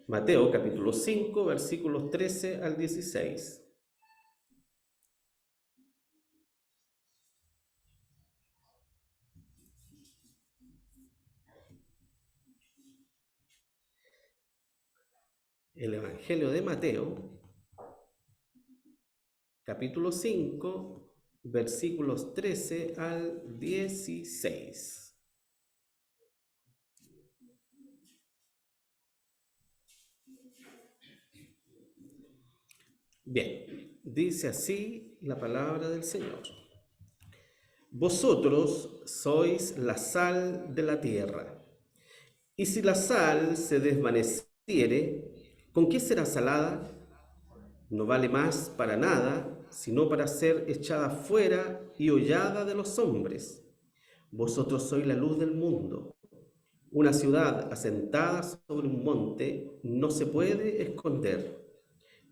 Mateo capítulo 5, versículos 13 al 16. El Evangelio de Mateo, capítulo 5, versículos 13 al 16. Bien, dice así la palabra del Señor. Vosotros sois la sal de la tierra, y si la sal se desvaneciere, ¿con qué será salada? No vale más para nada, sino para ser echada fuera y hollada de los hombres. Vosotros sois la luz del mundo. Una ciudad asentada sobre un monte no se puede esconder,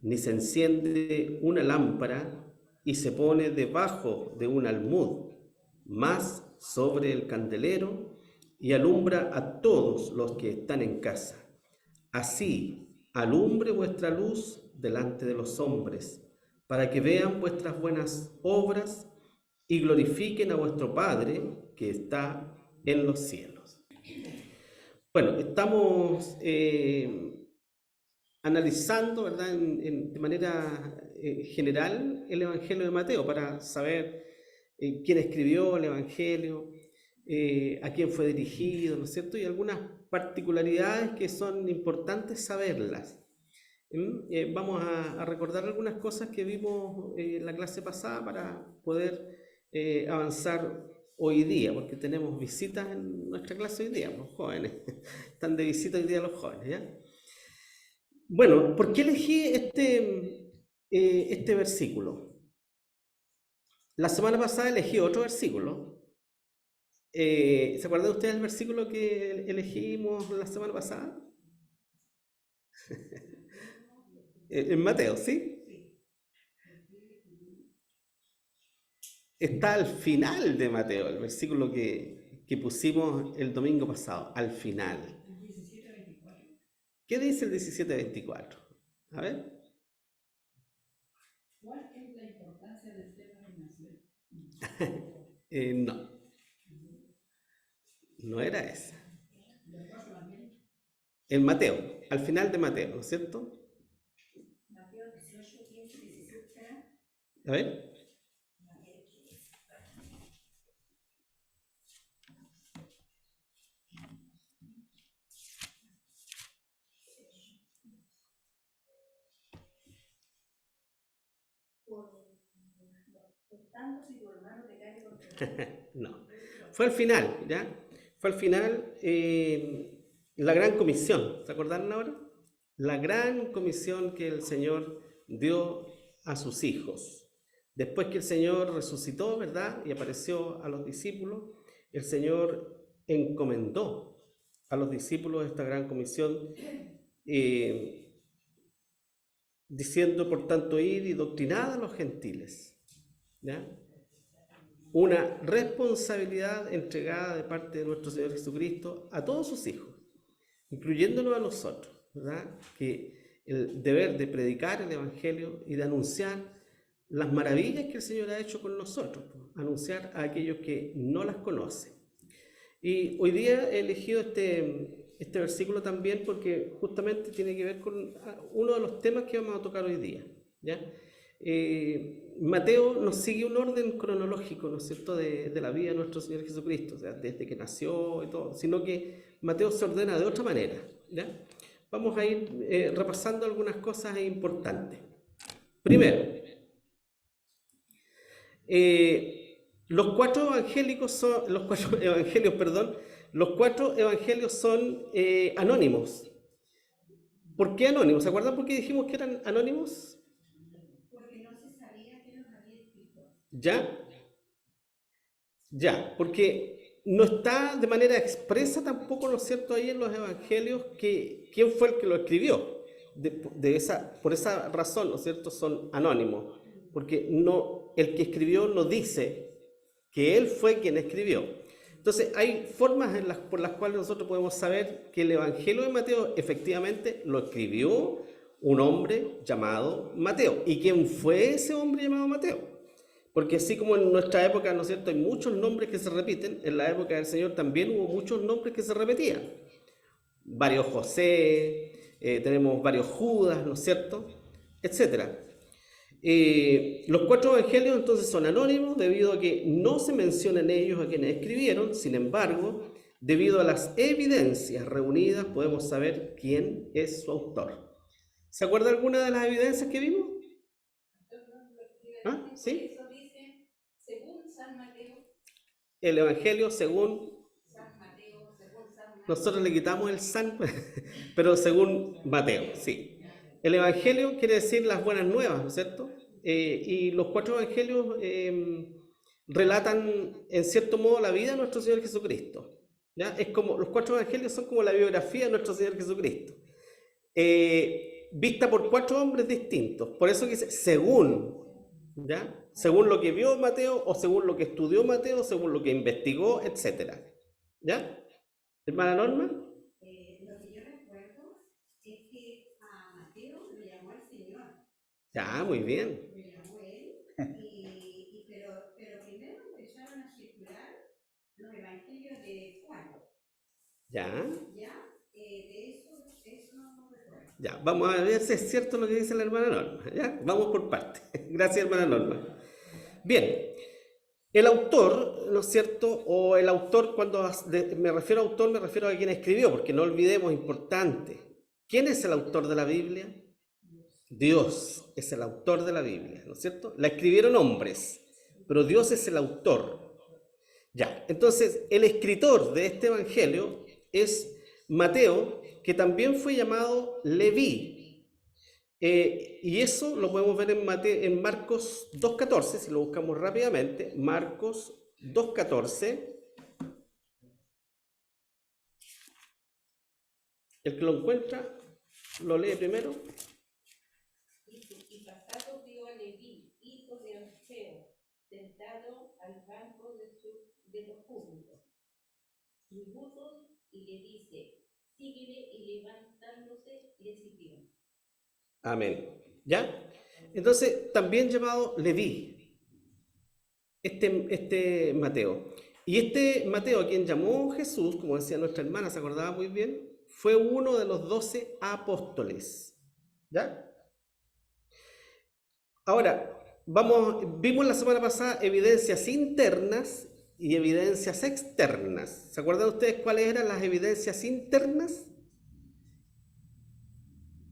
ni se enciende una lámpara y se pone debajo de un almud, mas sobre el candelero, y alumbra a todos los que están en casa. Así alumbre vuestra luz delante de los hombres, para que vean vuestras buenas obras y glorifiquen a vuestro Padre que está en los cielos. Bueno, estamos analizando, ¿verdad?, de manera general el Evangelio de Mateo para saber quién escribió el Evangelio, a quién fue dirigido, ¿no es cierto? Y algunas particularidades que son importantes saberlas. Vamos a recordar algunas cosas que vimos en la clase pasada para poder avanzar hoy día, porque tenemos visitas en nuestra clase hoy día, los jóvenes. Están de visita hoy día los jóvenes, ¿ya? Bueno, ¿por qué elegí este versículo? La semana pasada elegí otro versículo. ¿Se acuerdan ustedes del versículo que elegimos la semana pasada? En Mateo, ¿sí? Está al final de Mateo, el versículo que pusimos el domingo pasado, al final. ¿Qué dice el 17:24? A ver. ¿Cuál es la importancia del tema de nación? No, no era esa. En Mateo, al final de Mateo, ¿no es cierto? Mateo 18, 15, 17. A ver. Si tu hermano te cae contra No, fue al final, ¿ya? Fue al final la gran comisión, ¿se acordaron ahora? La gran comisión que el Señor dio a sus hijos. Después que el Señor resucitó, ¿verdad? Y apareció a los discípulos, el Señor encomendó a los discípulos esta gran comisión, diciendo, por tanto, ir y doctrinad a los gentiles, ¿ya? Una responsabilidad entregada de parte de nuestro Señor Jesucristo a todos sus hijos, incluyéndonos a nosotros, ¿verdad? Que el deber de predicar el Evangelio y de anunciar las maravillas que el Señor ha hecho con nosotros, anunciar a aquellos que no las conocen. Y hoy día he elegido este versículo también porque justamente tiene que ver con uno de los temas que vamos a tocar hoy día, ¿ya? Mateo nos sigue un orden cronológico, ¿no es cierto?, de la vida de nuestro Señor Jesucristo, o sea, desde que nació y todo, sino que Mateo se ordena de otra manera, ¿ya? Vamos a ir repasando algunas cosas importantes. Primero, los cuatro evangelios son anónimos. ¿Por qué anónimos? ¿Se acuerdan por qué dijimos que eran anónimos? Porque no se sabía quién los había escrito. Ya, porque no está de manera expresa tampoco, ¿no es cierto?, ahí en los evangelios quién fue el que lo escribió. Por esa razón, ¿no es cierto?, son anónimos, porque no, el que escribió no dice que él fue quien escribió. Entonces, hay formas por las cuales nosotros podemos saber que el Evangelio de Mateo efectivamente lo escribió un hombre llamado Mateo. ¿Y quién fue ese hombre llamado Mateo? Porque así como en nuestra época, ¿no es cierto?, hay muchos nombres que se repiten, en la época del Señor también hubo muchos nombres que se repetían. Varios José, tenemos varios Judas, ¿no es cierto?, etcétera. Los 4 evangelios entonces son anónimos debido a que no se mencionan ellos a quienes escribieron. Sin embargo, debido a las evidencias reunidas podemos saber quién es su autor. ¿Se acuerda alguna de las evidencias que vimos? ¿Ah? ¿Sí? Eso dice, según San Mateo. El evangelio según... San Mateo, según San Mateo. Nosotros le quitamos el san, pero según Mateo, sí. El evangelio quiere decir las buenas nuevas, ¿no es cierto? Y los 4 evangelios relatan en cierto modo la vida de nuestro Señor Jesucristo. ¿Ya? Es como, los 4 evangelios son como la biografía de nuestro Señor Jesucristo, vista por 4 hombres distintos. Por eso que dice según, ¿ya? Según lo que vio Mateo, o según lo que estudió Mateo, según lo que investigó, etc. ¿Ya? ¿Hermana Norma? Lo que yo recuerdo es que a Mateo lo llamó el Señor. Ya, muy bien. Lo llamó él, pero primero empezaron a circular los evangelios de Juan. Ya. ¿Ya? De eso no recuerdo. Ya, vamos a ver si es cierto lo que dice la hermana Norma. ¿Ya? Vamos por partes. Gracias, hermana Norma. Bien. El autor, ¿no es cierto? O el autor, cuando me refiero a autor, me refiero a quien escribió, porque no olvidemos, importante. ¿Quién es el autor de la Biblia? Dios es el autor de la Biblia, ¿no es cierto? La escribieron hombres, pero Dios es el autor. Ya, entonces el escritor de este evangelio es Mateo, que también fue llamado Leví. Y eso lo podemos ver en Marcos 2.14, si lo buscamos rápidamente. Marcos 2.14. El que lo encuentra, lo lee primero. Y pasado vio a Leví, hijo de Alfeo, sentado al banco de los públicos, tributos, y le dice, síguele, y levantándose le siguió. Amén. ¿Ya? Entonces, también llamado Leví, este Mateo. Y este Mateo, a quien llamó Jesús, como decía nuestra hermana, se acordaba muy bien, fue uno de los 12 apóstoles. ¿Ya? Ahora, vimos la semana pasada evidencias internas y evidencias externas. ¿Se acuerdan ustedes cuáles eran las evidencias internas?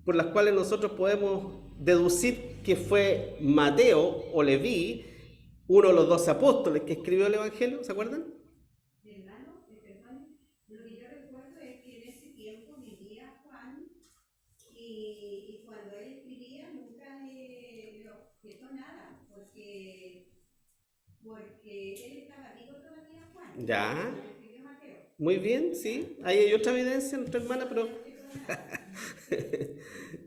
Por las cuales nosotros podemos deducir que fue Mateo o Leví, uno de los 12 apóstoles que escribió el Evangelio, ¿se acuerdan? Hermano, lo que yo recuerdo es que en ese tiempo vivía Juan y cuando él escribía nunca le objetó nada, porque él estaba vivo todavía Juan. Ya, Cuando escribió Mateo. muy bien, sí. Ahí hay otra evidencia, nuestra hermana, pero...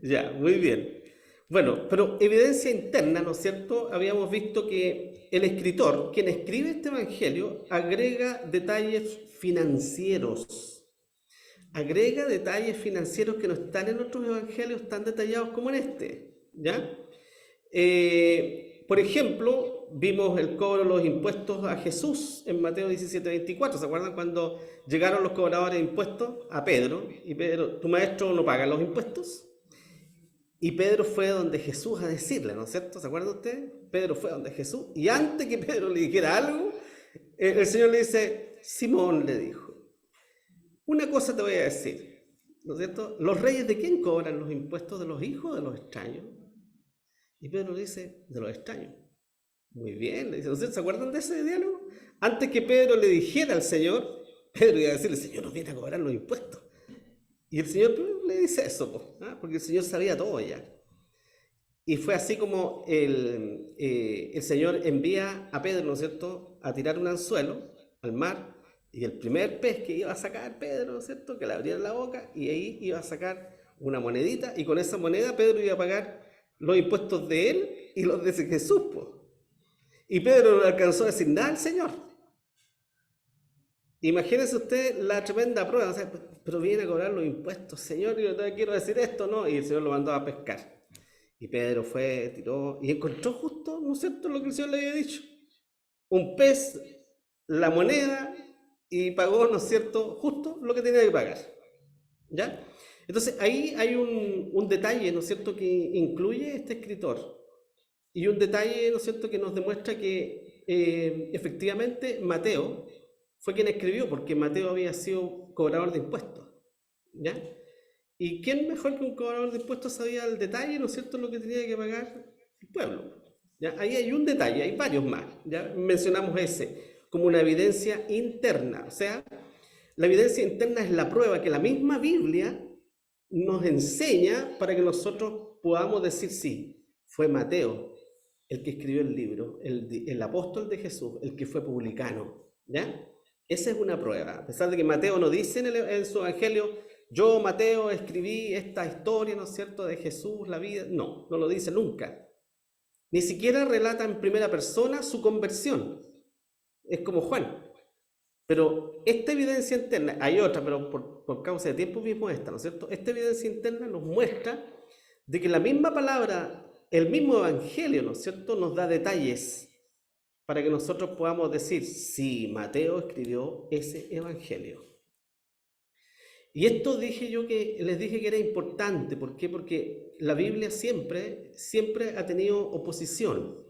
Ya, muy bien. Bueno, pero evidencia interna, ¿no es cierto? Habíamos visto que el escritor, quien escribe este evangelio, agrega detalles financieros. Agrega detalles financieros que no están en otros evangelios tan detallados como en este, ¿ya? Por ejemplo, vimos el cobro de los impuestos a Jesús en Mateo 17:24. ¿Se acuerdan cuando llegaron los cobradores de impuestos a Pedro? Y Pedro, ¿tu maestro no paga los impuestos? Y Pedro fue donde Jesús a decirle, ¿no es cierto? ¿Se acuerdan ustedes? Pedro fue donde Jesús y antes que Pedro le dijera algo, el Señor le dice, Simón le dijo, una cosa te voy a decir, ¿no es cierto? ¿Los reyes de quién cobran los impuestos? ¿De los hijos o de los extraños? Y Pedro le dice, de los extraños. Muy bien, le dice, ¿no es cierto? ¿Se acuerdan de ese diálogo? Antes que Pedro le dijera al Señor, Pedro iba a decirle, el Señor nos viene a cobrar los impuestos. Y el Señor le dice eso, ¿ah? Porque el Señor sabía todo ya. Y fue así como el Señor envía a Pedro, ¿no es cierto?, a tirar un anzuelo al mar, y el primer pez que iba a sacar Pedro, ¿no es cierto?, que le abriera la boca, y ahí iba a sacar una monedita, y con esa moneda Pedro iba a pagar los impuestos de él y los de Jesús, pues. Y Pedro no alcanzó a decir nada al Señor. imagínese usted la tremenda prueba, o sea, pero viene a cobrar los impuestos, señor, yo te quiero decir esto, ¿no? Y el señor lo mandó a pescar. Y Pedro fue, tiró, y encontró justo, ¿no es cierto?, lo que el señor le había dicho. Un pez, la moneda, y pagó, ¿no es cierto?, justo lo que tenía que pagar. ¿Ya? Entonces ahí hay un detalle, ¿no es cierto?, que incluye este escritor. Y un detalle, ¿no es cierto?, que nos demuestra que efectivamente Mateo fue quien escribió, porque Mateo había sido cobrador de impuestos. ¿Ya? ¿Y quién mejor que un cobrador de impuestos sabía el detalle, ¿no es cierto?, lo que tenía que pagar el pueblo? ¿Ya? Ahí hay un detalle, hay varios más. ¿Ya? Mencionamos ese como una evidencia interna. O sea, la evidencia interna es la prueba que la misma Biblia nos enseña para que nosotros podamos decir sí, fue Mateo el que escribió el libro, el apóstol de Jesús, el que fue publicano. ¿Ya? Esa es una prueba. A pesar de que Mateo no dice en su evangelio, yo, Mateo, escribí esta historia, ¿no es cierto?, de Jesús, la vida. No, no lo dice nunca. Ni siquiera relata en primera persona su conversión. Es como Juan. Pero esta evidencia interna, hay otra, pero por causa de tiempo mismo esta, ¿no es cierto? Esta evidencia interna nos muestra de que la misma palabra, el mismo evangelio, ¿no es cierto?, nos da detalles para que nosotros podamos decir, sí, Mateo escribió ese evangelio. Y esto les dije que era importante. ¿Por qué? Porque la Biblia siempre ha tenido oposición.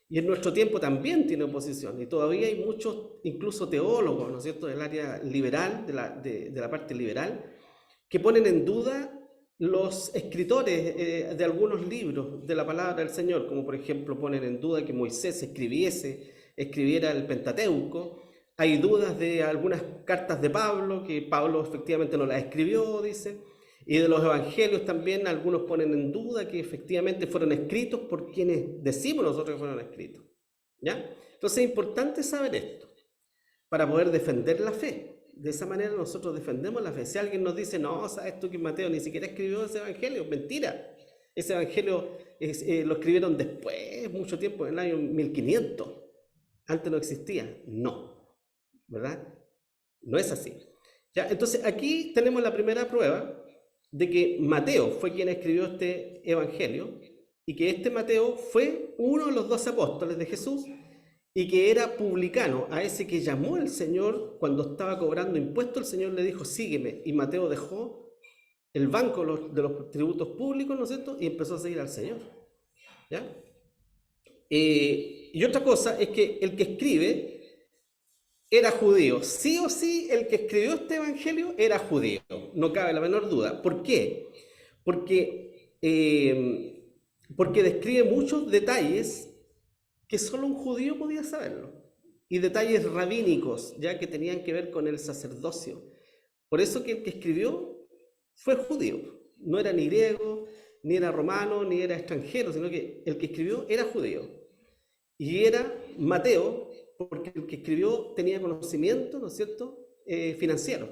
Y en nuestro tiempo también tiene oposición. Y todavía hay muchos, incluso teólogos, ¿no es cierto?, del área liberal, de la parte liberal, que ponen en duda los escritores de algunos libros de la palabra del Señor, como por ejemplo ponen en duda que Moisés escribiera el Pentateuco. Hay dudas de algunas cartas de Pablo, que Pablo efectivamente no las escribió, dice. Y de los evangelios también algunos ponen en duda que efectivamente fueron escritos por quienes decimos nosotros que fueron escritos. ¿Ya? Entonces es importante saber esto para poder defender la fe. De esa manera nosotros defendemos la fe. Si alguien nos dice, no, sabes tú que Mateo ni siquiera escribió ese evangelio, mentira. Ese evangelio lo escribieron después, mucho tiempo, en el año 1500. Antes no existía. No, ¿verdad? No es así. ¿Ya? Entonces aquí tenemos la primera prueba de que Mateo fue quien escribió este evangelio y que este Mateo fue uno de los 12 apóstoles de Jesús y que era publicano, a ese que llamó el Señor cuando estaba cobrando impuestos. El Señor le dijo, sígueme, y Mateo dejó el banco de los tributos públicos, ¿no es cierto?, y empezó a seguir al Señor. ¿Ya? Y otra cosa es que el que escribe era judío. Sí o sí, el que escribió este evangelio era judío. No cabe la menor duda. ¿Por qué? Porque, porque describe muchos detalles que solo un judío podía saberlo. Y detalles rabínicos, ya que tenían que ver con el sacerdocio. Por eso que el que escribió fue judío. No era ni griego, ni era romano, ni era extranjero, sino que el que escribió era judío. Y era Mateo, porque el que escribió tenía conocimiento, ¿no es cierto?, financiero.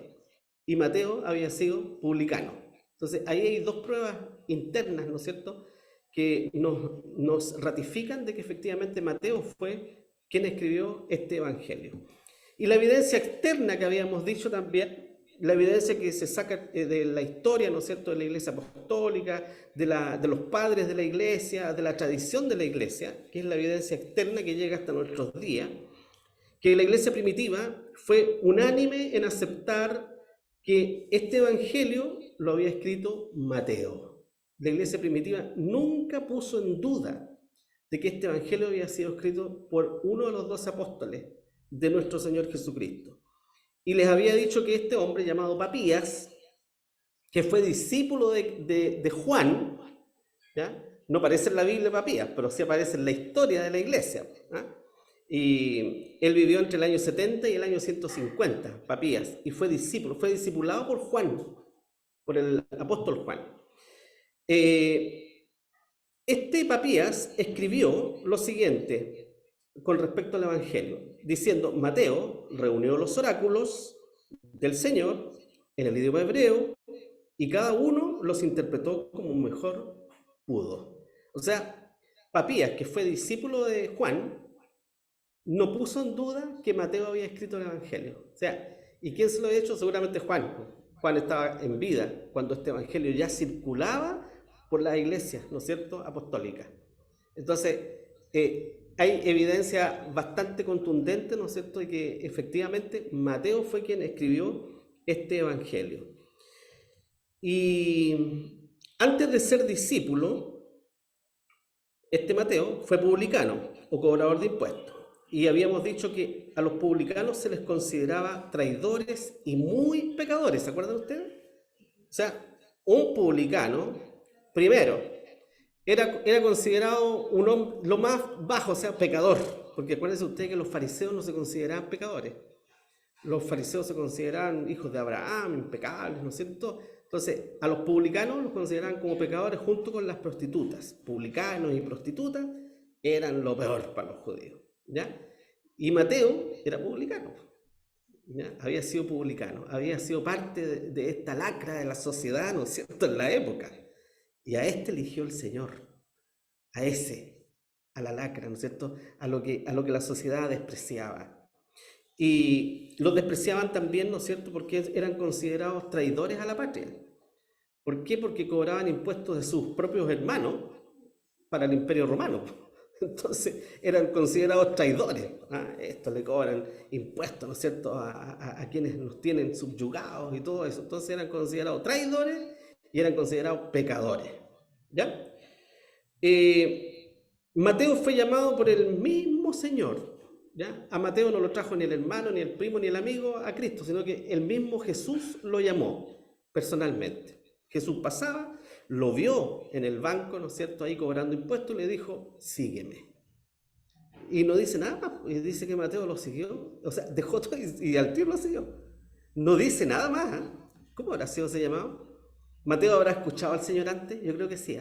Y Mateo había sido publicano. Entonces ahí hay dos pruebas internas, ¿no es cierto?, que nos ratifican de que efectivamente Mateo fue quien escribió este evangelio. Y la evidencia externa que habíamos dicho también, la evidencia que se saca de la historia, ¿no es cierto?, de la iglesia apostólica, de los padres de la iglesia, de la tradición de la iglesia, que es la evidencia externa que llega hasta nuestros días, que la iglesia primitiva fue unánime en aceptar que este evangelio lo había escrito Mateo. La iglesia primitiva nunca puso en duda de que este evangelio había sido escrito por uno de los 12 apóstoles de nuestro Señor Jesucristo. Y les había dicho que este hombre llamado Papías, que fue discípulo de Juan, ¿ya? No aparece en la Biblia Papías, pero sí aparece en la historia de la iglesia. ¿Ah? Y él vivió entre el año 70 y el año 150, Papías, y fue discipulado por Juan, por el apóstol Juan. Este Papías escribió lo siguiente con respecto al Evangelio, diciendo, Mateo reunió los oráculos del Señor en el idioma hebreo y cada uno los interpretó como mejor pudo. O sea, Papías, que fue discípulo de Juan, no puso en duda que Mateo había escrito el Evangelio. O sea, ¿Y quién se lo había hecho? Seguramente Juan. Juan estaba en vida cuando este evangelio ya circulaba por las iglesias, ¿no es cierto?, apostólicas. Entonces, hay evidencia bastante contundente, ¿no es cierto?, de que efectivamente Mateo fue quien escribió este evangelio. Y antes de ser discípulo, este Mateo fue publicano o cobrador de impuestos. Y habíamos dicho que a los publicanos se les consideraba traidores y muy pecadores, ¿se acuerdan ustedes? O sea, un publicano, primero, era considerado un hombre, lo más bajo, o sea, pecador, porque acuérdense ustedes que los fariseos no se consideraban pecadores. Los fariseos se consideraban hijos de Abraham, impecables, ¿no es cierto? Entonces, a los publicanos los consideraban como pecadores junto con las prostitutas. Publicanos y prostitutas eran lo peor para los judíos, ¿ya? Y Mateo era publicano, ¿ya? Había sido publicano, había sido parte de esta lacra de la sociedad, ¿no es cierto?, en la época. Y a este eligió el Señor, a ese, a la lacra, ¿no es cierto?, a lo que la sociedad despreciaba. Y los despreciaban también, ¿no es cierto?, porque eran considerados traidores a la patria. ¿Por qué? Porque cobraban impuestos de sus propios hermanos para el Imperio Romano. Entonces eran considerados traidores. Estos le cobran impuestos, ¿no es cierto?, a quienes nos tienen subyugados y todo eso. Entonces eran considerados traidores y eran considerados pecadores. ¿Ya? Mateo fue llamado por el mismo Señor. ¿Ya? A Mateo no lo trajo ni el hermano, ni el primo, ni el amigo a Cristo, sino que el mismo Jesús lo llamó personalmente. Jesús pasaba, lo vio en el banco, ¿no es cierto?, ahí cobrando impuestos, y le dijo, sígueme. Y no dice nada más, y dice que Mateo lo siguió, o sea, dejó todo y al tiro lo siguió. No dice nada más. ¿Cómo habrá sido ese llamado? ¿Mateo habrá escuchado al Señor antes? Yo creo que sí.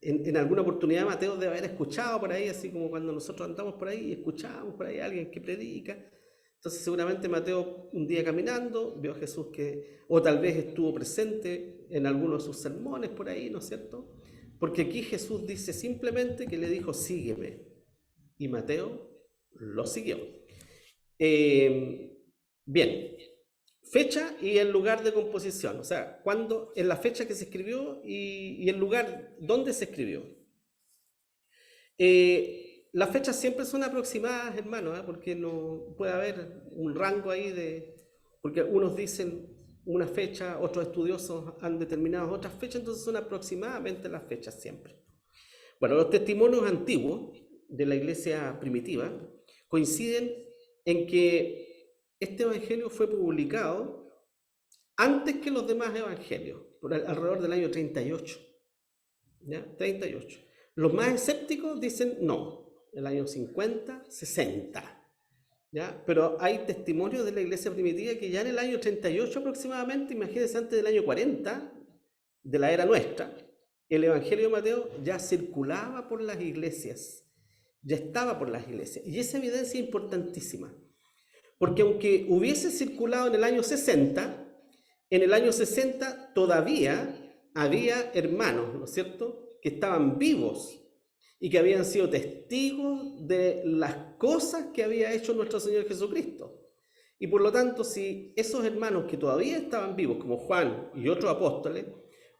En alguna oportunidad Mateo debe haber escuchado por ahí, así como cuando nosotros andamos por ahí y escuchamos por ahí a alguien que predica. Entonces seguramente Mateo un día caminando vio a Jesús o tal vez estuvo presente en alguno de sus sermones por ahí, ¿no es cierto? Porque aquí Jesús dice simplemente que le dijo, sígueme. Y Mateo lo siguió. Bien, fecha y el lugar de composición, o sea, cuándo, en la fecha que se escribió y el lugar donde se escribió. Las fechas siempre son aproximadas, hermano, porque no puede haber un rango ahí porque unos dicen una fecha, otros estudiosos han determinado otras fechas, entonces son aproximadamente las fechas siempre. Bueno, los testimonios antiguos de la iglesia primitiva coinciden en que este evangelio fue publicado antes que los demás evangelios, alrededor del año 38. ¿Ya? 38. Los más escépticos dicen no, el año 50, 60. ¿Ya? Pero hay testimonios de la iglesia primitiva que ya en el año 38 aproximadamente, imagínense antes del año 40, de la era nuestra, el Evangelio de Mateo ya circulaba por las iglesias, ya estaba por las iglesias. Y esa evidencia es importantísima, porque aunque hubiese circulado en el año 60, en el año 60 todavía había hermanos, ¿no es cierto?, que estaban vivos y que habían sido testigos de las cosas que había hecho nuestro Señor Jesucristo. Y por lo tanto, si esos hermanos que todavía estaban vivos, como Juan y otros apóstoles,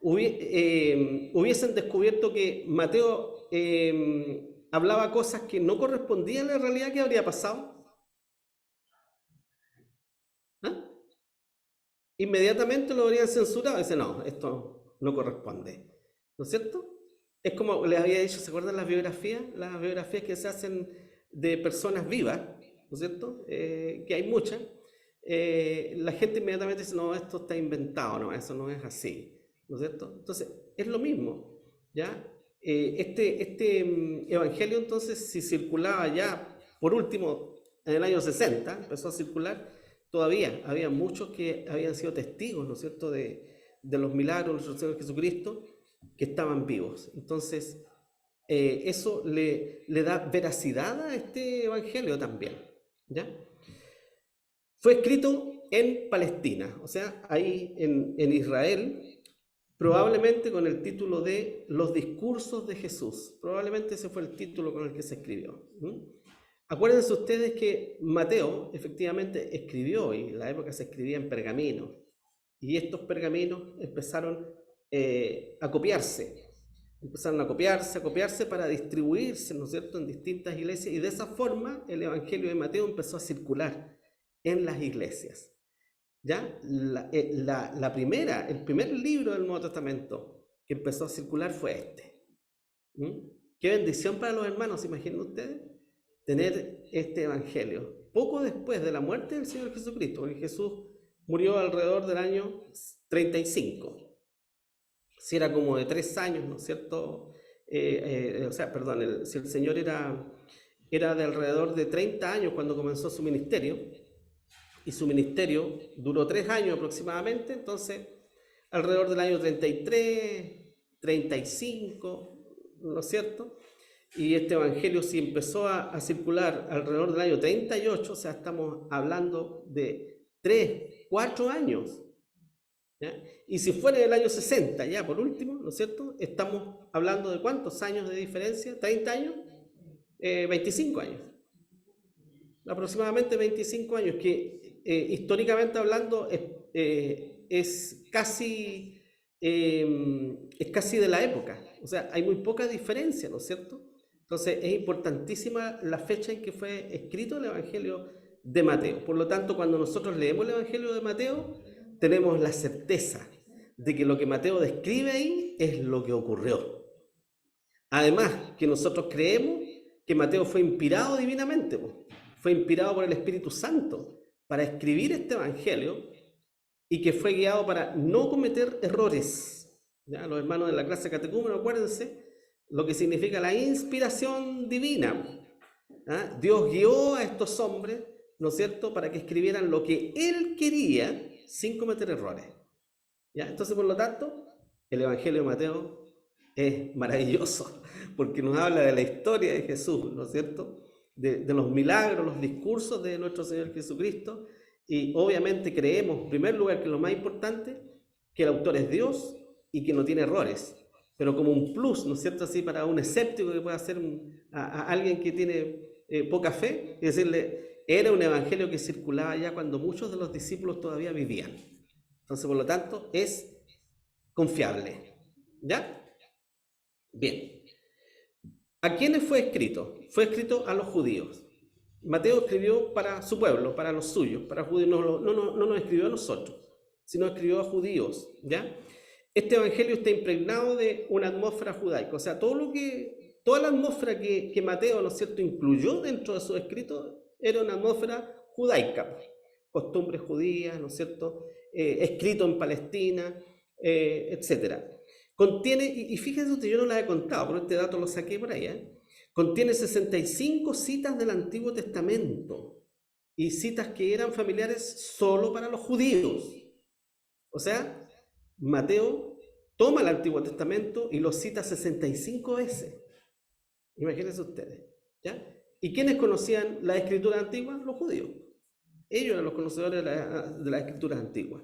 hubiesen descubierto que Mateo hablaba cosas que no correspondían a la realidad, que habría pasado, inmediatamente lo habrían censurado. Dice, no, esto no corresponde, ¿no es cierto? Es como les había dicho, ¿se acuerdan las biografías? Las biografías que se hacen de personas vivas, ¿no es cierto? Que hay muchas. La gente inmediatamente dice, no, esto está inventado, no, eso no es así, ¿no es cierto? Entonces, es lo mismo, ¿ya? Este evangelio, entonces, si circulaba ya, por último, en el año 60, empezó a circular, todavía había muchos que habían sido testigos, ¿no es cierto?, de los milagros de nuestro Señor Jesucristo, que estaban vivos. Entonces, eso le da veracidad a este evangelio también, ¿ya? Fue escrito en Palestina, o sea, ahí en Israel, probablemente con el título de Los discursos de Jesús. Probablemente ese fue el título con el que se escribió. Acuérdense ustedes que Mateo efectivamente escribió, y en la época se escribía en pergaminos, y estos pergaminos empezaron a copiarse para distribuirse, ¿no es cierto?, en distintas iglesias, y de esa forma el Evangelio de Mateo empezó a circular en las iglesias. ¿Ya? El primer libro del Nuevo Testamento que empezó a circular fue este. Qué bendición para los hermanos, imaginen ustedes, tener este Evangelio. Poco después de la muerte del Señor Jesucristo, porque Jesús murió alrededor del año 35. Si era como de 3 años, ¿no es cierto? Si el Señor era de alrededor de 30 años cuando comenzó su ministerio, y su ministerio duró 3 años aproximadamente, entonces alrededor del año 33, 35, ¿no es cierto? Y este evangelio sí empezó a circular alrededor del año 38, o sea, estamos hablando de 3, 4 años. ¿Ya? Y si fuera el año 60, ya por último, ¿no es cierto? Estamos hablando de ¿cuántos años de diferencia? ¿30 años? 25 años. Aproximadamente 25 años, que históricamente hablando es casi de la época. O sea, hay muy poca diferencia, ¿no es cierto? Entonces es importantísima la fecha en que fue escrito el Evangelio de Mateo. Por lo tanto, cuando nosotros leemos el Evangelio de Mateo, tenemos la certeza de que lo que Mateo describe ahí es lo que ocurrió. Además, que nosotros creemos que Mateo fue inspirado divinamente, fue inspirado por el Espíritu Santo para escribir este Evangelio y que fue guiado para no cometer errores. ¿Ya? Los hermanos de la clase de catecúmeno, acuérdense lo que significa la inspiración divina. ¿Ah? Dios guió a estos hombres, ¿no es cierto?, para que escribieran lo que Él quería sin cometer errores. ¿Ya? Entonces, por lo tanto, el Evangelio de Mateo es maravilloso, porque nos habla de la historia de Jesús, ¿no es cierto?, de los milagros, los discursos de nuestro Señor Jesucristo, y obviamente creemos, en primer lugar, que lo más importante, que el autor es Dios y que no tiene errores, pero como un plus, ¿no es cierto?, así para un escéptico que pueda hacer a alguien que tiene poca fe, y decirle, era un evangelio que circulaba ya cuando muchos de los discípulos todavía vivían. Entonces, por lo tanto, es confiable. ¿Ya? Bien. ¿A quiénes fue escrito? Fue escrito a los judíos. Mateo escribió para su pueblo, para los suyos, para judíos. No nos escribió a nosotros, sino escribió a judíos. ¿Ya? Este evangelio está impregnado de una atmósfera judaica. O sea, toda la atmósfera que Mateo, ¿no es cierto?, incluyó dentro de sus escritos era una atmósfera judaica. Costumbres judías, ¿no es cierto?, escrito en Palestina, etc. Contiene, y fíjense usted, yo no las he contado, pero este dato lo saqué por ahí, contiene 65 citas del Antiguo Testamento, y citas que eran familiares solo para los judíos. O sea, Mateo toma el Antiguo Testamento y lo cita 65 veces. Imagínense ustedes, ¿ya? ¿Y quiénes conocían la escritura antigua? Los judíos. Ellos eran los conocedores de las escrituras antiguas.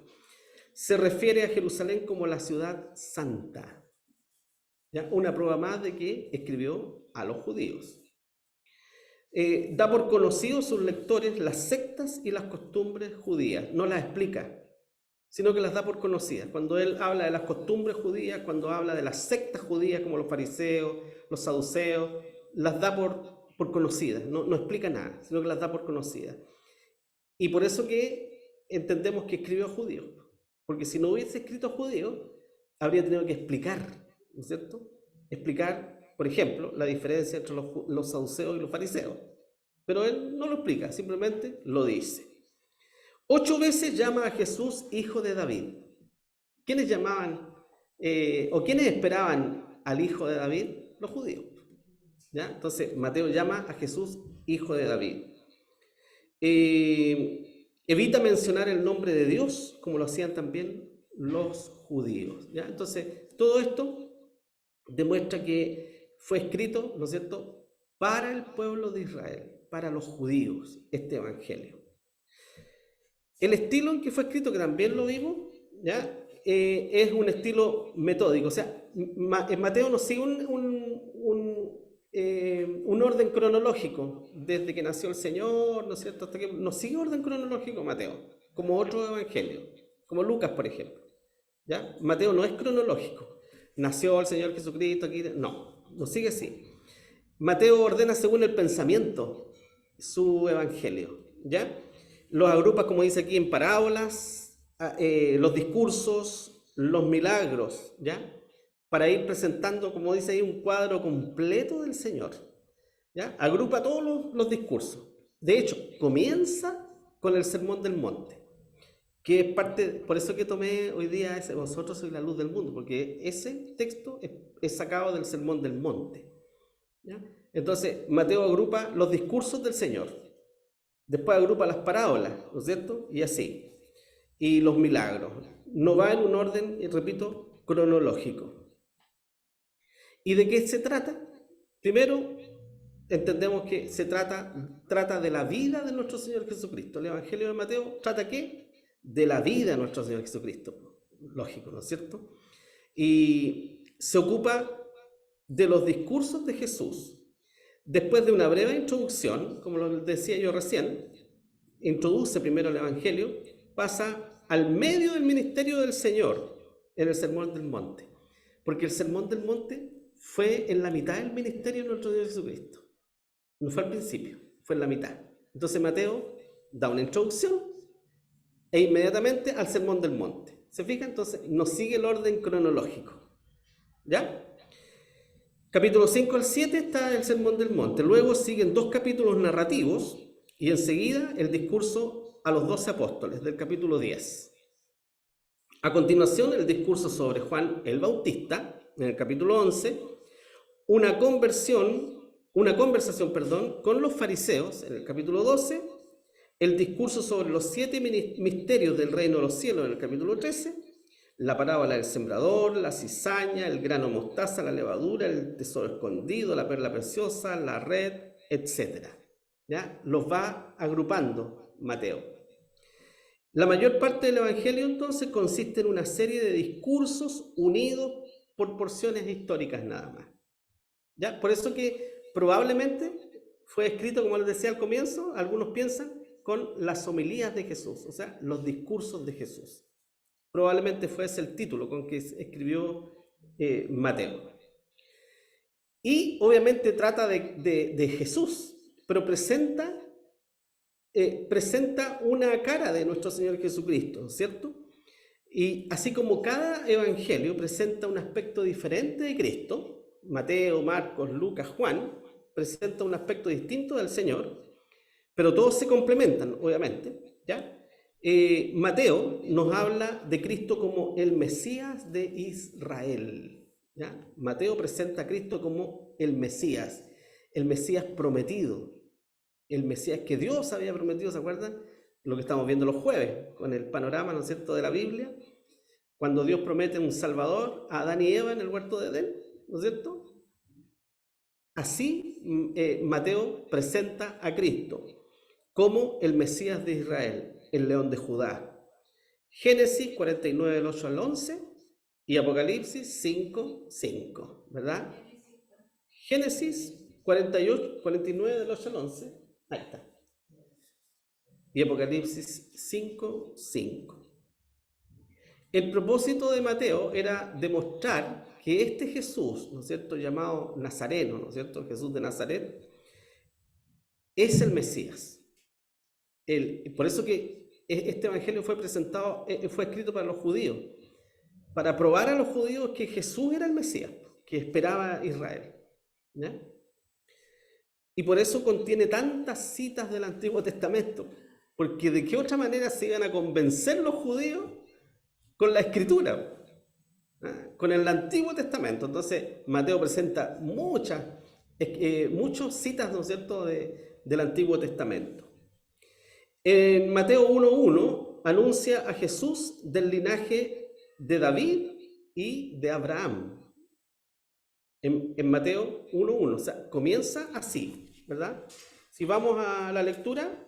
Se refiere a Jerusalén como la ciudad santa. ¿Ya? Una prueba más de que escribió a los judíos. Da por conocido a sus lectores las sectas y las costumbres judías. No las explica, sino que las da por conocidas. Cuando él habla de las costumbres judías, cuando habla de las sectas judías como los fariseos, los saduceos, las da por conocidas. No explica nada, sino que las da por conocidas. Y por eso que entendemos que escribió a judíos, porque si no hubiese escrito a judíos, habría tenido que explicar, ¿no es cierto? Explicar, por ejemplo, la diferencia entre los saduceos y los fariseos. Pero él no lo explica, simplemente lo dice. 8 veces llama a Jesús hijo de David. ¿Quiénes llamaban o quiénes esperaban al hijo de David? Los judíos. ¿Ya? Entonces Mateo llama a Jesús hijo de David. Evita mencionar el nombre de Dios, como lo hacían también los judíos. ¿Ya? Entonces, todo esto demuestra que fue escrito, ¿no es cierto?, para el pueblo de Israel, para los judíos, este evangelio. El estilo en que fue escrito, que también lo vimos, ¿ya? Es un estilo metódico. O sea, Mateo no sigue un orden cronológico, desde que nació el Señor, ¿no es cierto?, hasta que nos sigue orden cronológico Mateo, como otro evangelio, como Lucas, por ejemplo. ¿Ya? Mateo no es cronológico. Nació el Señor Jesucristo aquí, no sigue así. Mateo ordena según el pensamiento su evangelio, ¿ya? Los agrupa, como dice aquí, en parábolas, los discursos, los milagros, ¿ya? Para ir presentando, como dice ahí, un cuadro completo del Señor, ¿ya? Agrupa todos los discursos. De hecho, comienza con el Sermón del Monte, que es parte, por eso que tomé hoy día ese, vosotros sois la luz del mundo, porque ese texto es sacado del Sermón del Monte, ¿ya? Entonces, Mateo agrupa los discursos del Señor, después agrupa las parábolas, ¿no es cierto? Y así, y los milagros. No va en un orden, y repito, cronológico. ¿Y de qué se trata? Primero, entendemos que se trata de la vida de nuestro Señor Jesucristo. El Evangelio de Mateo trata ¿qué? De la vida de nuestro Señor Jesucristo. Lógico, ¿no es cierto? Y se ocupa de los discursos de Jesús. Después de una breve introducción, como lo decía yo recién, introduce primero el Evangelio, pasa al medio del ministerio del Señor en el Sermón del Monte. Porque el Sermón del Monte fue en la mitad del ministerio de nuestro Señor Jesucristo. No fue al principio, fue en la mitad. Entonces Mateo da una introducción e inmediatamente al Sermón del Monte. ¿Se fija? Entonces nos sigue el orden cronológico. ¿Ya? Capítulo 5 al 7 está el Sermón del Monte. Luego siguen 2 capítulos narrativos y enseguida el discurso a los 12 apóstoles del capítulo 10. A continuación el discurso sobre Juan el Bautista en el capítulo 11, una conversación, con los fariseos en el capítulo 12, el discurso sobre los 7 misterios del reino de los cielos en el capítulo 13, la parábola del sembrador, la cizaña, el grano mostaza, la levadura, el tesoro escondido, la perla preciosa, la red, etc. ¿Ya? Los va agrupando Mateo. La mayor parte del Evangelio entonces consiste en una serie de discursos unidos por porciones históricas nada más. ¿Ya? Por eso que probablemente fue escrito, como les decía al comienzo, algunos piensan, con las homilías de Jesús, o sea, los discursos de Jesús. Probablemente fue ese el título con que escribió Mateo. Y obviamente trata de Jesús, pero presenta una cara de nuestro Señor Jesucristo, ¿cierto? Y así como cada evangelio presenta un aspecto diferente de Cristo, Mateo, Marcos, Lucas, Juan, presenta un aspecto distinto del Señor, pero todos se complementan, obviamente, ¿ya? Mateo nos habla de Cristo como el Mesías de Israel, ¿ya? Mateo presenta a Cristo como el Mesías prometido, el Mesías que Dios había prometido, ¿se acuerdan? Lo que estamos viendo los jueves, con el panorama, ¿no es cierto?, de la Biblia, cuando Dios promete un Salvador a Adán y Eva en el huerto de Edén, ¿no es cierto? Así Mateo presenta a Cristo como el Mesías de Israel, el León de Judá. Génesis 49, del 8 al 11 y Apocalipsis 5, 5, ¿verdad? Génesis 48, 49, del 8 al 11, ahí está. Y Apocalipsis 5, 5. El propósito de Mateo era demostrar que este Jesús, ¿no es cierto?, llamado Nazareno, ¿no es cierto?, Jesús de Nazaret, es el Mesías. Por eso que este evangelio fue presentado, fue escrito para los judíos, para probar a los judíos que Jesús era el Mesías, que esperaba Israel, ¿ya? Y por eso contiene tantas citas del Antiguo Testamento, porque de qué otra manera se iban a convencer los judíos con la Escritura, con el Antiguo Testamento. Entonces Mateo presenta muchas citas, ¿no es cierto?, del Antiguo Testamento. En Mateo 1.1 anuncia a Jesús del linaje de David y de Abraham. En Mateo 1.1, o sea, comienza así, ¿verdad? Si vamos a la lectura.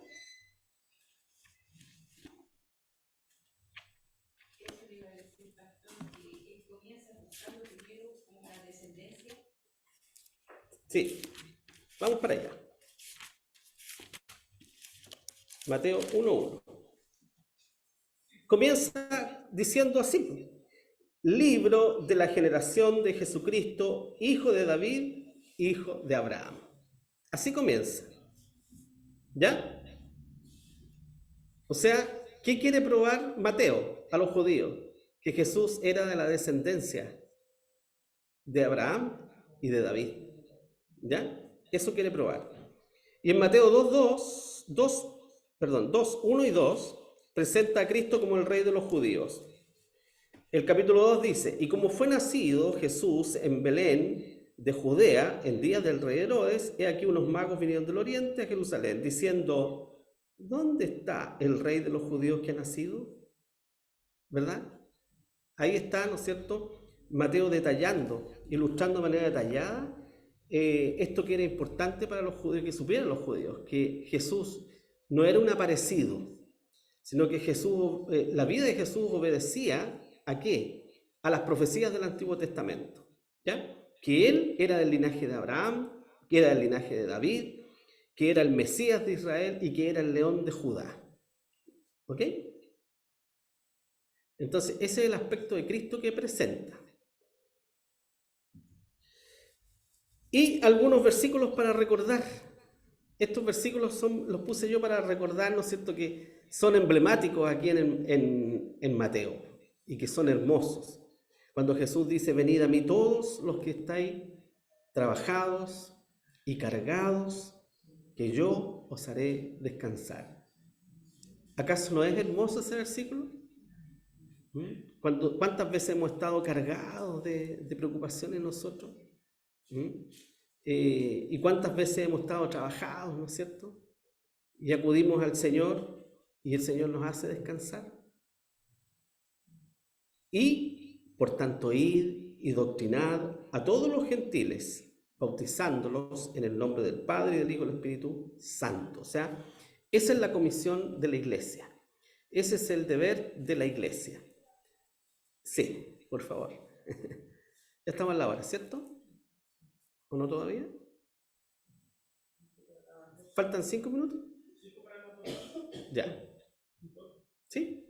Sí, vamos para allá. Mateo 1:1. Comienza diciendo así: libro de la generación de Jesucristo, hijo de David, hijo de Abraham. Así comienza. ¿Ya? O sea, ¿qué quiere probar Mateo a los judíos? Que Jesús era de la descendencia de Abraham y de David. ¿Ya? Eso quiere probar. Y en Mateo 2, 1 y 2, presenta a Cristo como el rey de los judíos. El capítulo 2 dice: y como fue nacido Jesús en Belén de Judea en días del rey Herodes, he aquí unos magos vinieron del oriente a Jerusalén, diciendo: ¿dónde está el rey de los judíos que ha nacido? ¿Verdad? Ahí está, ¿no es cierto?, Mateo detallando, ilustrando de manera detallada esto que era importante para los judíos, que supieran los judíos, que Jesús no era un aparecido, sino que Jesús, la vida de Jesús obedecía ¿a qué? A las profecías del Antiguo Testamento, ¿ya? Que él era del linaje de Abraham, que era del linaje de David, que era el Mesías de Israel y que era el león de Judá. ¿Ok? Entonces, ese es el aspecto de Cristo que presenta. Y algunos versículos para recordar. Estos versículos los puse yo para recordar, ¿no es cierto?, que son emblemáticos aquí en Mateo y que son hermosos. Cuando Jesús dice: venid a mí todos los que estáis trabajados y cargados, que yo os haré descansar. ¿Acaso no es hermoso ese versículo? ¿Cuántas veces hemos estado cargados de preocupaciones nosotros? ¿Y cuántas veces hemos estado trabajados, ¿no es cierto? Y acudimos al Señor y el Señor nos hace descansar. Y, por tanto, id y doctrinad a todos los gentiles, bautizándolos en el nombre del Padre y del Hijo y del Espíritu Santo. O sea, esa es la comisión de la iglesia. Ese es el deber de la iglesia. Sí, por favor. Ya estamos a la hora, ¿cierto? ¿O no todavía? ¿Faltan 5 minutos? Ya. ¿Sí?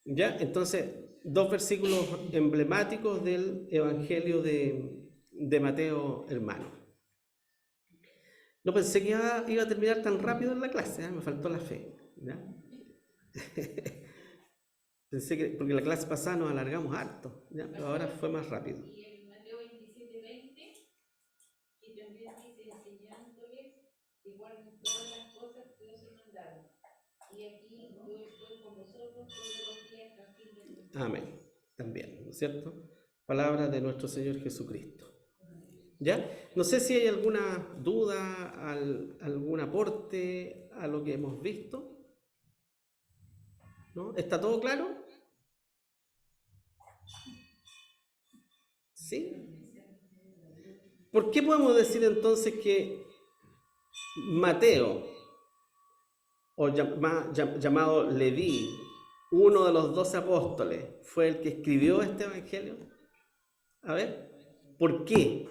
Ya, entonces, 2 versículos emblemáticos del Evangelio de Mateo, hermano. No pensé que iba a terminar tan rápido en la clase, ¿eh? Me faltó la fe, ¿ya? Pensé que, porque la clase pasada nos alargamos harto, ¿ya? Pero ahora fue más rápido. Y en Mateo 27:20, y también dice: enseñándoles que guarden todas las cosas que os he mandado. Y aquí yo estoy con vosotros todos los días hasta el fin del mundo. Amén. También, ¿no es cierto? Palabra de nuestro Señor Jesucristo. ¿Ya? No sé si hay alguna duda, algún aporte a lo que hemos visto. ¿No? ¿Está todo claro? ¿Sí? ¿Por qué podemos decir entonces que Mateo, o llamado Leví, uno de los 12 apóstoles, fue el que escribió este evangelio? A ver, ¿por qué?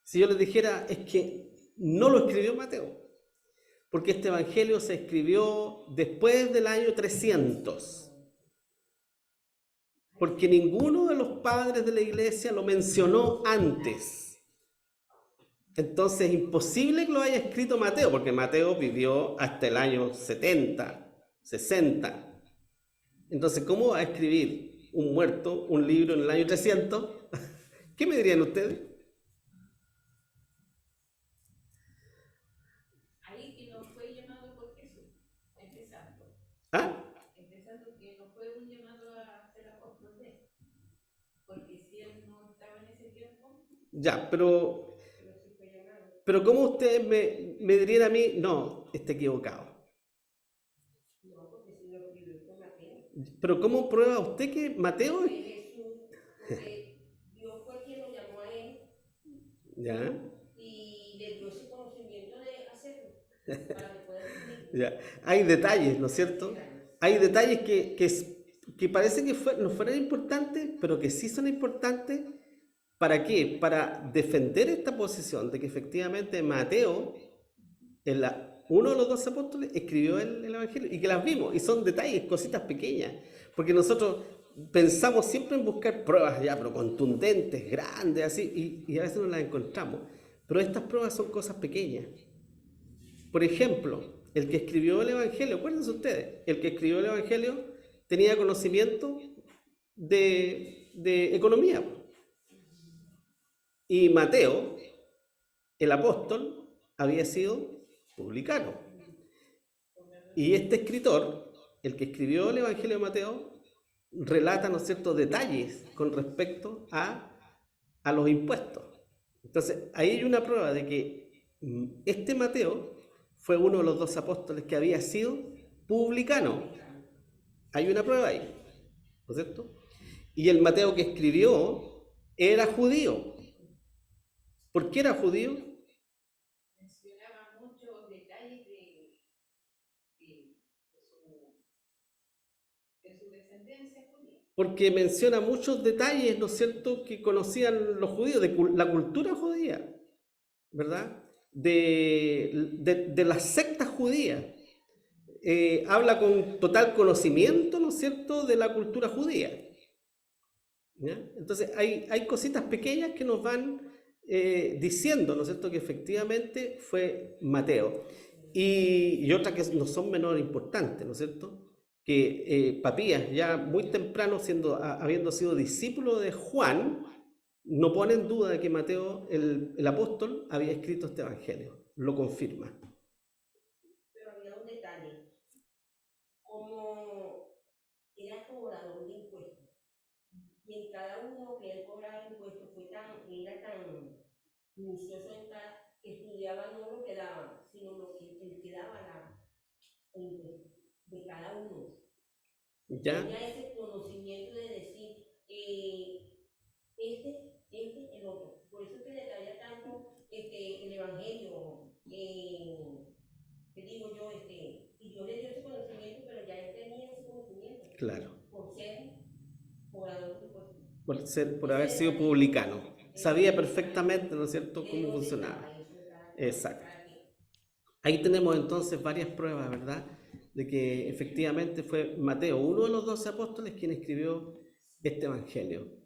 Si yo les dijera, es que no lo escribió Mateo, porque este evangelio se escribió después del año 300, porque ninguno de los padres de la iglesia lo mencionó antes. Entonces es imposible que lo haya escrito Mateo, porque Mateo vivió hasta el año 70, 60. Entonces, ¿cómo va a escribir un muerto un libro en el año 300? ¿Qué me dirían ustedes? Ahí que no fue llamado por Jesús, empezando. ¿Ah? Empezando que no fue un llamado a ser apóstol de él. Porque si él no estaba en ese tiempo, Ya, pero sí fue llamado. Pero ¿cómo ustedes me dirían a mí? No, está equivocado. No, porque si lo escribió fue Mateo. Pero ¿cómo prueba usted que Mateo Porque Dios fue quien lo llamó a él Ya, y le dio ese conocimiento de hacerlo para que pueda escribir. ya. Hay detalles, ¿no es cierto? Hay detalles que parece que no fueran importantes, pero que sí son importantes ¿Para qué? Para defender esta posición de que efectivamente Mateo, uno de los 12 apóstoles, escribió el Evangelio y que las vimos, y son detalles, cositas pequeñas, porque nosotros pensamos siempre en buscar pruebas ya, pero contundentes, grandes, así, y a veces no las encontramos, pero estas pruebas son cosas pequeñas. Por ejemplo, el que escribió el Evangelio, acuérdense ustedes, el que escribió el Evangelio tenía conocimiento de economía. Y Mateo, el apóstol, había sido publicano. Y este escritor, el que escribió el Evangelio de Mateo, relata, ¿no es cierto?, detalles con respecto a los impuestos. Entonces, ahí hay una prueba de que este Mateo fue uno de los 12 apóstoles que había sido publicano. Hay una prueba ahí, ¿no es cierto? Y el Mateo que escribió era judío. ¿Por qué era judío? Mencionaba muchos detalles de su descendencia judía. Porque menciona muchos detalles, ¿no es cierto?, que conocían los judíos, de la cultura judía, ¿verdad? De las sectas judías. Habla con total conocimiento, ¿no es cierto?, de la cultura judía. ¿Ya? Entonces hay cositas pequeñas que nos van diciendo, ¿no es cierto?, que efectivamente fue Mateo. Y otras que no son menor importantes, ¿no es cierto?, que Papías, ya muy temprano, habiendo sido discípulo de Juan, no pone en duda de que Mateo, el apóstol, había escrito este evangelio. Lo confirma. Pero había un detalle, como era cobrador de impuestos, y en cada uno que él cobraba impuestos era tan minucioso en cada, que estudiaba no lo que daban, sino lo que él que daba el impuesto de cada uno. ¿Ya? Tenía ese conocimiento de decir, el otro. Por eso es que le traía tanto el evangelio, que digo yo, y Dios le dio ese conocimiento, pero ya él tenía ese conocimiento. Claro. Por ser cobrador de impuestos. Por haber sido publicano. Sabía perfectamente, ¿no es cierto?, cómo funcionaba. Exacto. Ahí tenemos entonces varias pruebas, ¿verdad?, de que efectivamente fue Mateo, uno de los 12 apóstoles, quien escribió este evangelio.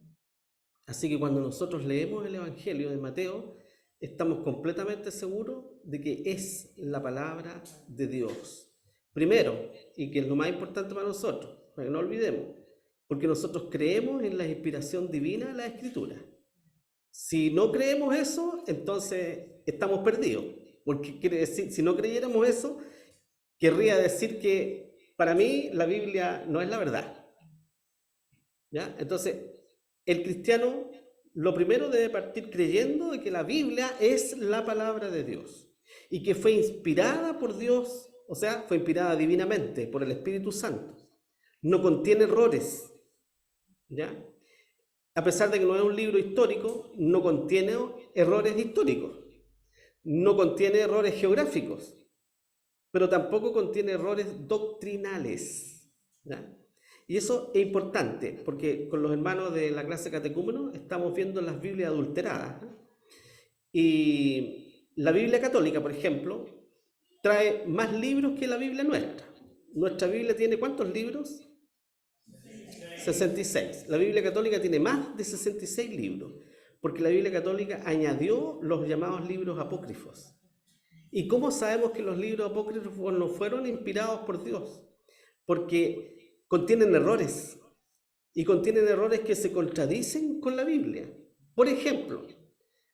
Así que cuando nosotros leemos el evangelio de Mateo, estamos completamente seguros de que es la palabra de Dios. Primero, y que es lo más importante para nosotros, para que no olvidemos, porque nosotros creemos en la inspiración divina de la Escritura. Si no creemos eso, entonces estamos perdidos, porque quiere decir, si no creyéramos eso, querría decir que para mí la Biblia no es la verdad. ¿Ya? Entonces, el cristiano lo primero debe partir creyendo de que la Biblia es la palabra de Dios y que fue inspirada por Dios, o sea, fue inspirada divinamente por el Espíritu Santo. No contiene errores, ¿ya? A pesar de que no es un libro histórico, no contiene errores históricos, no contiene errores geográficos, pero tampoco contiene errores doctrinales, ¿ya? Y eso es importante, porque con los hermanos de la clase catecúmeno estamos viendo las Biblias adulteradas, ¿no? Y la Biblia católica, por ejemplo, trae más libros que la Biblia nuestra. Nuestra Biblia tiene ¿cuántos libros? 66. La Biblia católica tiene más de 66 libros, porque la Biblia católica añadió los llamados libros apócrifos. ¿Y cómo sabemos que los libros apócrifos no fueron inspirados por Dios? Porque contienen errores, y contienen errores que se contradicen con la Biblia. Por ejemplo,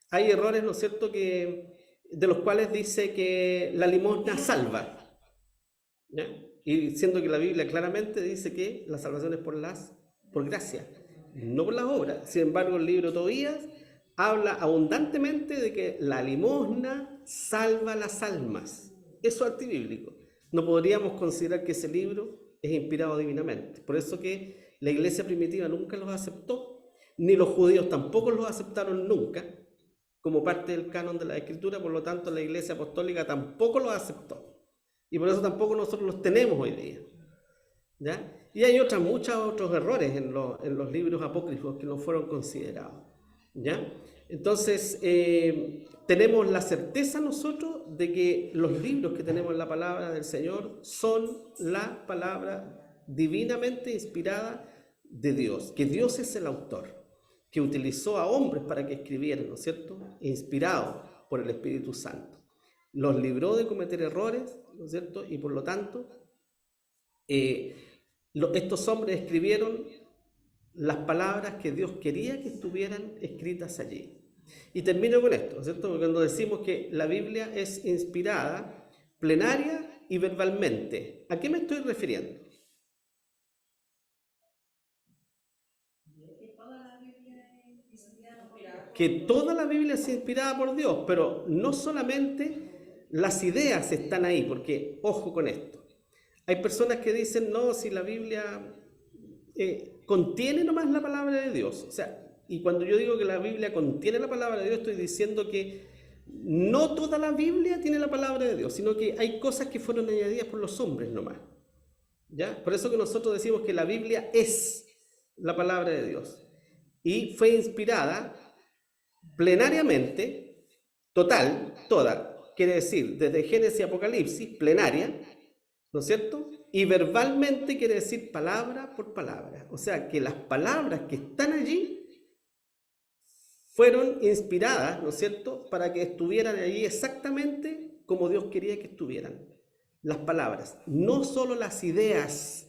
hay errores, ¿no es cierto?, de los cuales dice que la limosna salva, ¿ya? Y siendo que la Biblia claramente dice que la salvación es por gracia, no por las obras. Sin embargo, el libro Tobías habla abundantemente de que la limosna salva las almas. Eso es antibíblico. No podríamos considerar que ese libro es inspirado divinamente. Por eso que la iglesia primitiva nunca los aceptó, ni los judíos tampoco los aceptaron nunca como parte del canon de la Escritura. Por lo tanto, la iglesia apostólica tampoco los aceptó. Y por eso tampoco nosotros los tenemos hoy día, ¿ya? Y hay muchos otros errores en los libros apócrifos que no fueron considerados. ¿Ya? Entonces, tenemos la certeza nosotros de que los libros que tenemos en la palabra del Señor son la palabra divinamente inspirada de Dios, que Dios es el autor, que utilizó a hombres para que escribieran, ¿no es cierto? Inspirados por el Espíritu Santo. Los libró de cometer errores, ¿no es cierto? Y por lo tanto, estos hombres escribieron las palabras que Dios quería que estuvieran escritas allí. Y termino con esto, ¿no es cierto? Cuando decimos que la Biblia es inspirada, plenaria y verbalmente, ¿a qué me estoy refiriendo? Que toda la Biblia es inspirada por Dios, pero no solamente las ideas están ahí, porque ojo con esto. Hay personas que dicen, no, si la Biblia contiene nomás la palabra de Dios. O sea, y cuando yo digo que la Biblia contiene la palabra de Dios, estoy diciendo que no toda la Biblia tiene la palabra de Dios, sino que hay cosas que fueron añadidas por los hombres nomás. ¿Ya? Por eso que nosotros decimos que la Biblia es la palabra de Dios. Y fue inspirada plenariamente, total, toda, quiere decir, desde Génesis y Apocalipsis, plenaria, ¿no es cierto? Y verbalmente quiere decir palabra por palabra. O sea, que las palabras que están allí fueron inspiradas, ¿no es cierto?, para que estuvieran allí exactamente como Dios quería que estuvieran. Las palabras, no solo las ideas.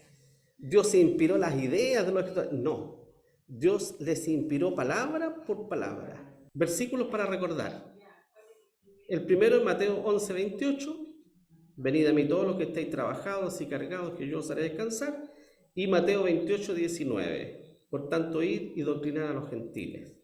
Dios se inspiró las ideas de los escritores. No, Dios les inspiró palabra por palabra. Versículos para recordar. El primero en Mateo 11:28. Venid a mí todos los que estáis trabajados y cargados, que yo os haré descansar. Y Mateo 28:19. Por tanto, id y doctrinad a los gentiles.